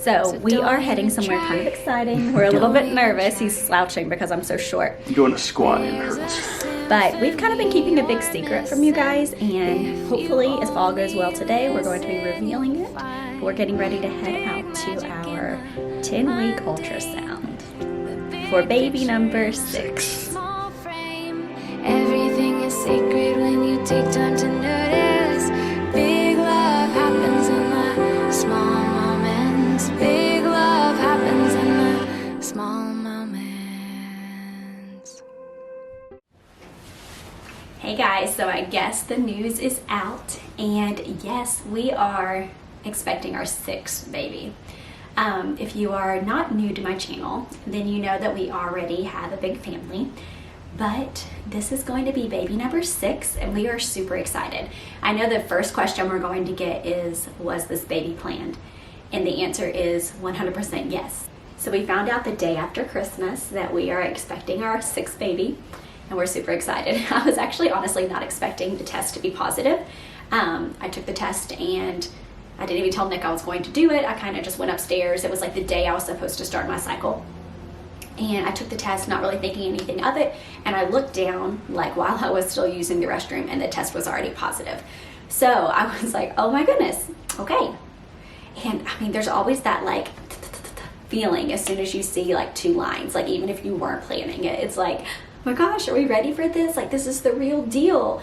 So we are heading somewhere kind of exciting. We're a little bit nervous. He's slouching because I'm so short. Going to squat and hurts. But we've kind of been keeping a big secret from you guys, and hopefully, if all goes well today, we're going to be revealing it. We're getting ready to head out to our 10-week ultrasound for baby number 6. Everything is sacred when you take time to notice. Big love happens in the small moments. Big love happens in the small moments. Hey guys, so I guess the news is out, and yes, we are expecting our 6th baby. If you are not new to my channel, then you know that we already have a big family. But this is going to be baby number 6, and we are super excited. I know the first question we're going to get is, was this baby planned? And the answer is 100% yes. So we found out the day after Christmas that we are expecting our 6th baby, and we're super excited. I was actually honestly not expecting the test to be positive. I took the test and I didn't even tell Nick I was going to do it. I kind of just went upstairs. It was like the day I was supposed to start my cycle. And I took the test not really thinking anything of it, and I looked down like while I was still using the restroom, and the test was already positive. So I was like, oh my goodness, okay. And I mean, there's always that like feeling as soon as you see like 2 lines, like even if you weren't planning it, it's like, oh my gosh, are we ready for this? Like, this is the real deal.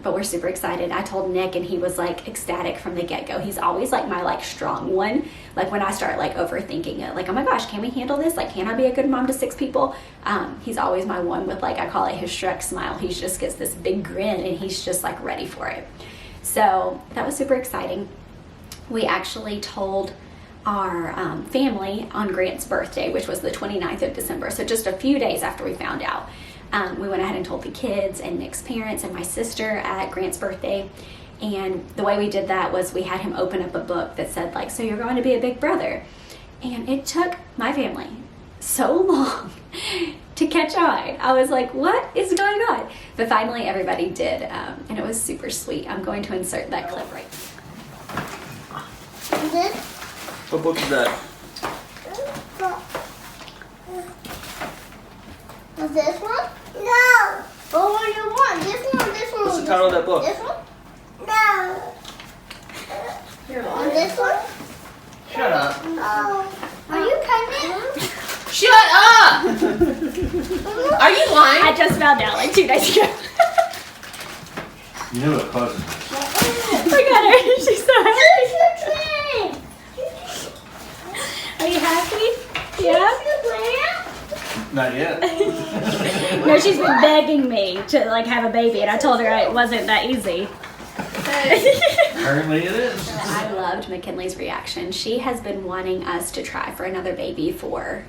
But we're super excited. I told Nick and he was like ecstatic from the get-go. He's always like my like strong one. Like when I start like overthinking it, like, oh my gosh, can we handle this? Like, can I be a good mom to 6 people? He's always my one with like, I call it his Shrek smile. He just gets this big grin and he's just like ready for it. So that was super exciting. We actually told our family on Grant's birthday, which was the 29th of December. So just a few days after we found out. We went ahead and told the kids and Nick's parents and my sister at Grant's birthday. And the way we did that was we had him open up a book that said like, so you're going to be a big brother. And it took my family so long to catch on. I was like, what is going on? But finally everybody did, and it was super sweet. I'm going to insert that clip right now. What book is that? Is this one? No. What one you want? This one, this one. What's the title of that book? This one? No. And this one? Shut up. Oh. Are you pregnant? Shut up! Are you lying? I just found out like 2 days ago. You know what causes it? Look at her, she's so happy. Are you happy? Yeah? Not yet. No, she's been begging me to like have a baby, and I told her it wasn't that easy. Apparently it is. I loved McKinley's reaction. She has been wanting us to try for another baby for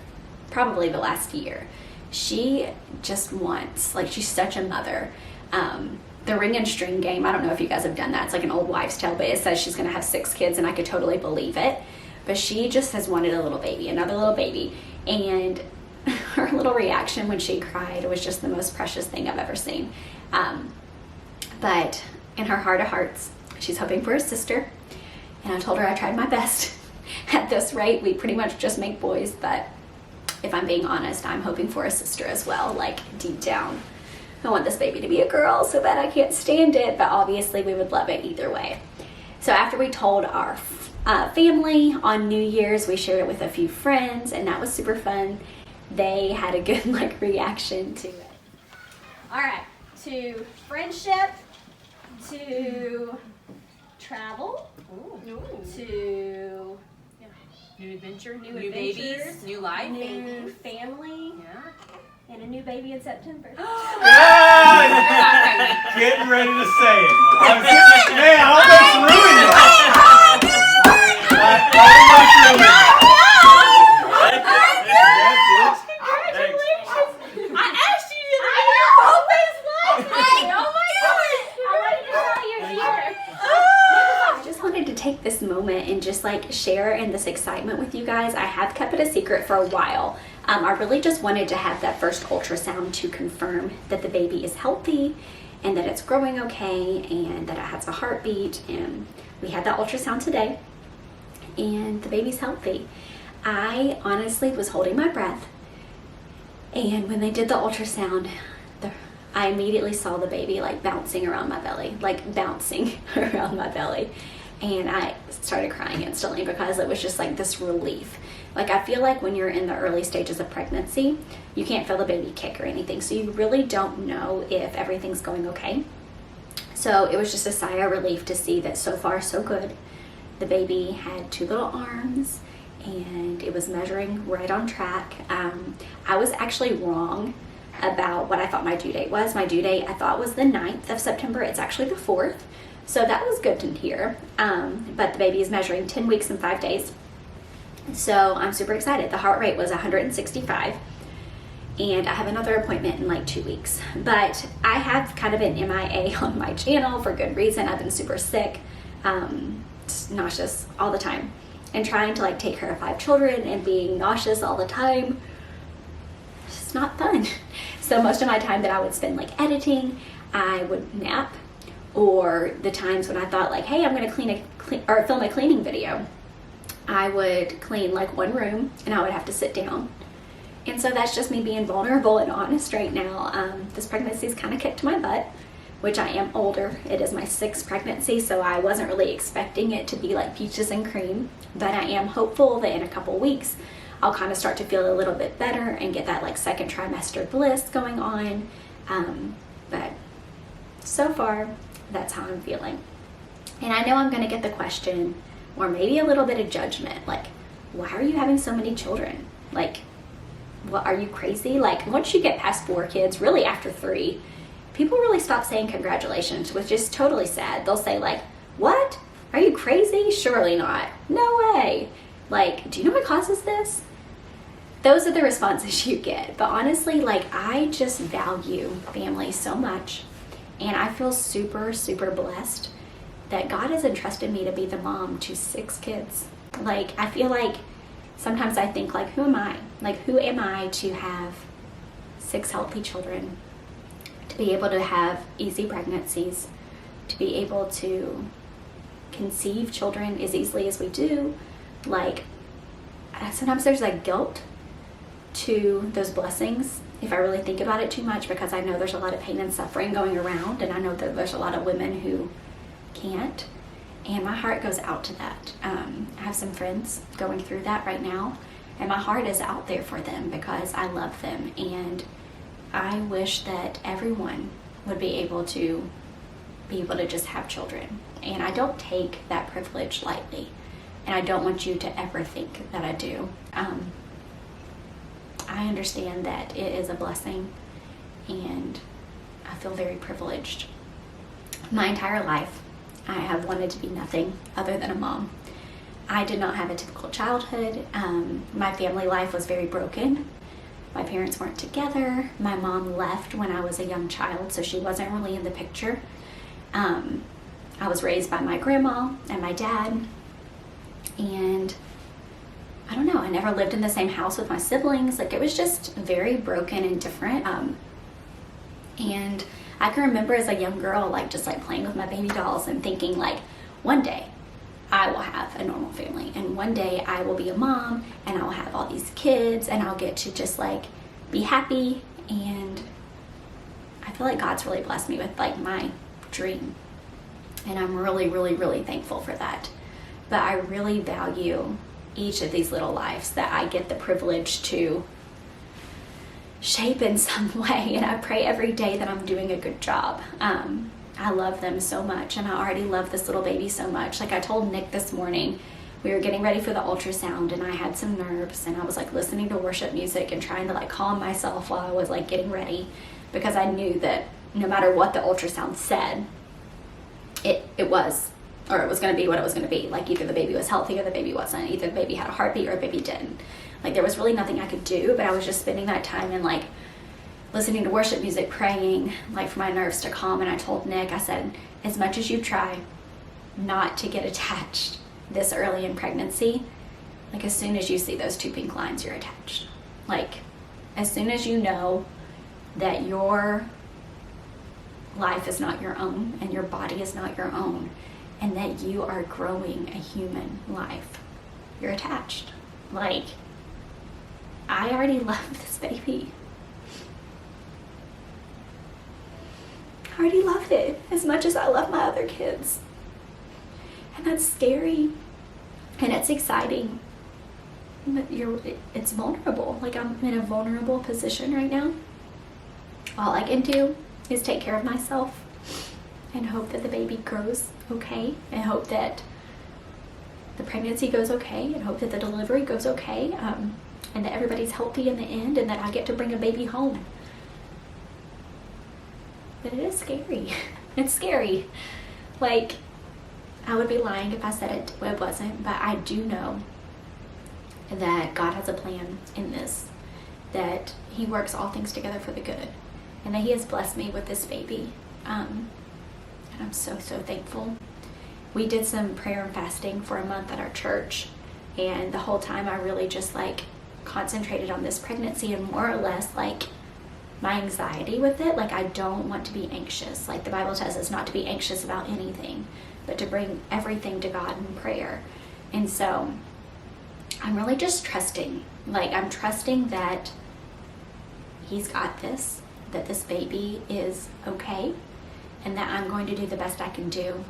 probably the last year. She just wants, like, she's such a mother. The ring and string game, I don't know if you guys have done that. It's like an old wives' tale, but it says she's going to have 6 kids, and I could totally believe it. But she just has wanted a little baby, another little baby. And her little reaction when she cried was just the most precious thing I've ever seen. But in her heart of hearts, she's hoping for a sister. And I told her I tried my best. At this rate, we pretty much just make boys, but if I'm being honest, I'm hoping for a sister as well, like deep down. I want this baby to be a girl so bad I can't stand it, but obviously we would love it either way. So after we told our family on New Year's, we shared it with a few friends, and that was super fun. They had a good like reaction to it. All right, to friendship, to travel, to New adventure, new adventures, babies, new life, new family, and a new baby in September. Getting ready to say it. I almost ruined it. I almost ruined it. Take this moment and just like share in this excitement with you guys. I have kept it a secret for a while. I really just wanted to have that first ultrasound to confirm that the baby is healthy and that it's growing okay and that it has a heartbeat. And we had that ultrasound today, and the baby's healthy. I honestly was holding my breath, and when they did the ultrasound, I immediately saw the baby like bouncing around my belly, and I started crying instantly because it was just like this relief. Like, I feel like when you're in the early stages of pregnancy, you can't feel the baby kick or anything, so you really don't know if everything's going okay. So it was just a sigh of relief to see that so far so good. The baby had 2 little arms, and it was measuring right on track. I was actually wrong about what I thought my due date was. My due date I thought was the 9th of September. It's actually the 4th. So that was good to hear. But the baby is measuring 10 weeks and 5 days. So I'm super excited. The heart rate was 165. And I have another appointment in like 2 weeks. But I have kind of been MIA on my channel for good reason. I've been super sick, nauseous all the time. And trying to like take care of 5 children and being nauseous all the time, it's just not fun. So most of my time that I would spend like editing, I would nap, or the times when I thought like, hey, I'm gonna film a cleaning video, I would clean like one room and I would have to sit down. And so that's just me being vulnerable and honest right now. This pregnancy's kind of kicked my butt, which I am older. It is my 6th pregnancy, so I wasn't really expecting it to be like peaches and cream, but I am hopeful that in a couple weeks I'll kind of start to feel a little bit better and get that like 2nd trimester bliss going on. But so far, that's how I'm feeling. And I know I'm gonna get the question, or maybe a little bit of judgment, like, why are you having so many children? Like, what, are you crazy? Like, once you get past 4 kids, really after 3, people really stop saying congratulations, which is totally sad. They'll say like, what? Are you crazy? Surely not. No way. Like, do you know what causes this? Those are the responses you get. But honestly, like, I just value family so much. And I feel super, super blessed that God has entrusted me to be the mom to 6 kids. Like, I feel like sometimes I think like, who am I? Like, who am I to have 6 healthy children? To be able to have easy pregnancies, to be able to conceive children as easily as we do. Like, sometimes there's like guilt to those blessings if I really think about it too much, because I know there's a lot of pain and suffering going around, and I know that there's a lot of women who can't, and my heart goes out to that. I have some friends going through that right now, and my heart is out there for them because I love them, and I wish that everyone would be able to just have children. And I don't take that privilege lightly, and I don't want you to ever think that I do. I understand that it is a blessing, and I feel very privileged. My entire life, I have wanted to be nothing other than a mom. I did not have a typical childhood. My family life was very broken. My parents weren't together. My mom left when I was a young child, so she wasn't really in the picture. I was raised by my grandma and my dad, and I don't know, I never lived in the same house with my siblings. Like, it was just very broken and different. And I can remember as a young girl, like, just like playing with my baby dolls and thinking like, one day I will have a normal family, and one day I will be a mom, and I'll have all these kids, and I'll get to just like be happy. And I feel like God's really blessed me with like my dream, and I'm really, really, really thankful for that. But I really value each of these little lives that I get the privilege to shape in some way, and I pray every day that I'm doing a good job. I love them so much, and I already love this little baby so much. Like, I told Nick this morning, we were getting ready for the ultrasound, and I had some nerves, and I was like listening to worship music and trying to like calm myself while I was like getting ready, because I knew that no matter what the ultrasound said, it was going to be what it was going to be. Like, either the baby was healthy or the baby wasn't. Either the baby had a heartbeat or the baby didn't. Like, there was really nothing I could do, but I was just spending that time in like listening to worship music, praying, like, for my nerves to calm. And I told Nick, I said, as much as you try not to get attached this early in pregnancy, like, as soon as you see those 2 pink lines, you're attached. Like, as soon as you know that your life is not your own and your body is not your own, and that you are growing a human life, you're attached. Like, I already love this baby. I already love it as much as I love my other kids. And that's scary. And it's exciting. But it's vulnerable. Like, I'm in a vulnerable position right now. All I can do is take care of myself and hope that the baby grows okay, and hope that the pregnancy goes okay, and hope that the delivery goes okay, and that everybody's healthy in the end, and that I get to bring a baby home. But it is scary. It's scary. Like, I would be lying if I said it wasn't, but I do know that God has a plan in this, that He works all things together for the good, and that He has blessed me with this baby. And I'm so, so thankful. We did some prayer and fasting for a month at our church, and the whole time I really just like concentrated on this pregnancy and more or less like my anxiety with it. Like, I don't want to be anxious. Like, the Bible tells us not to be anxious about anything, but to bring everything to God in prayer. And so I'm really just trusting. Like, I'm trusting that He's got this, that this baby is okay, and that I'm going to do the best I can do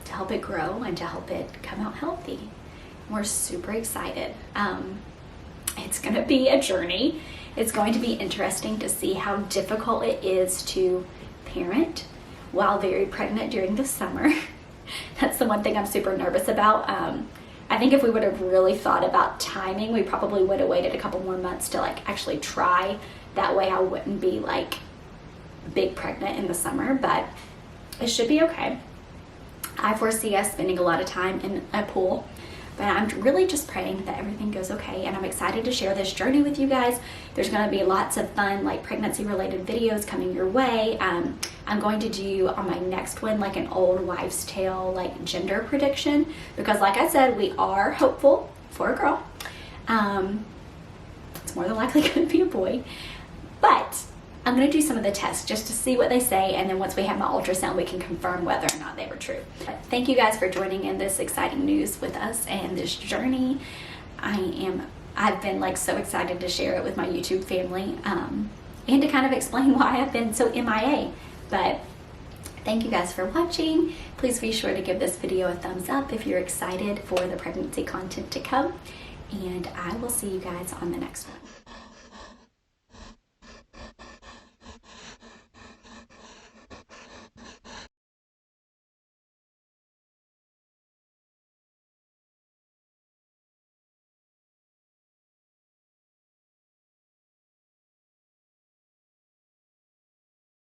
to help it grow and to help it come out healthy. We're super excited. It's going to be a journey. It's going to be interesting to see how difficult it is to parent while very pregnant during the summer. That's the one thing I'm super nervous about. I think if we would have really thought about timing, we probably would have waited a couple more months to like actually try. That way I wouldn't be like big pregnant in the summer, but it should be okay. I foresee us spending a lot of time in a pool, but I'm really just praying that everything goes okay, and I'm excited to share this journey with you guys. There's going to be lots of fun like pregnancy related videos coming your way. I'm going to do on my next one like an old wives' tale like gender prediction, because like I said, we are hopeful for a girl. It's more than likely going to be a boy, but I'm going to do some of the tests just to see what they say, and then once we have my ultrasound, we can confirm whether or not they were true. But thank you guys for joining in this exciting news with us and this journey. I've been like so excited to share it with my YouTube family, and to kind of explain why I've been so MIA. But thank you guys for watching. Please be sure to give this video a thumbs up if you're excited for the pregnancy content to come, and I will see you guys on the next one.